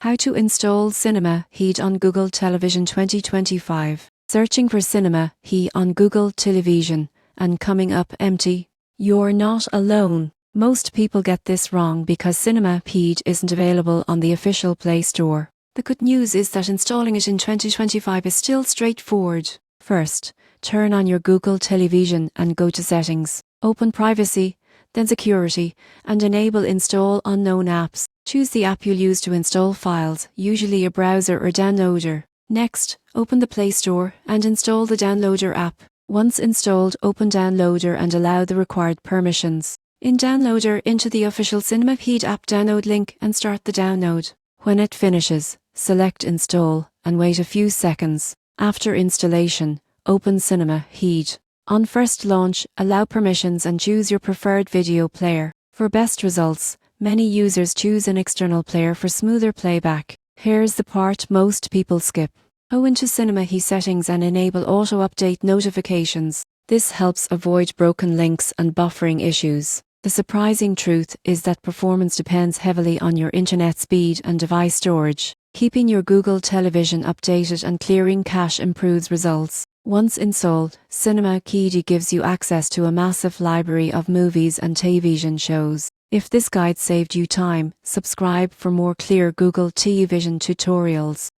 How to install Cinema Heat on Google Television 2025. Searching for Cinema Heat on Google Television and coming up empty. You're not alone. Most people get this wrong because Cinema Heat isn't available on the official Play Store. The good news is that installing it in 2025 is still straightforward. First, turn on your Google Television and go to Settings. Open Privacy, then Security, and enable Install Unknown Apps. Choose the app you'll use to install files, usually a browser or downloader. Next, open the Play Store and install the Downloader app. Once installed, open Downloader and allow the required permissions. In Downloader, enter the official Cinema Heat app download link and start the download. When it finishes, select Install and wait a few seconds. After installation, open Cinema Heat. On first launch, allow permissions and choose your preferred video player. For best results, many users choose an external player for smoother playback. Here's the part most people skip. Go into Cinema Heat settings and enable auto-update notifications. This helps avoid broken links and buffering issues. The surprising truth is that performance depends heavily on your internet speed and device storage. Keeping your Google Television updated and clearing cache improves results. Once installed, Cinema Heat gives you access to a massive library of movies and television shows. If this guide saved you time, subscribe for more clear Google Television tutorials.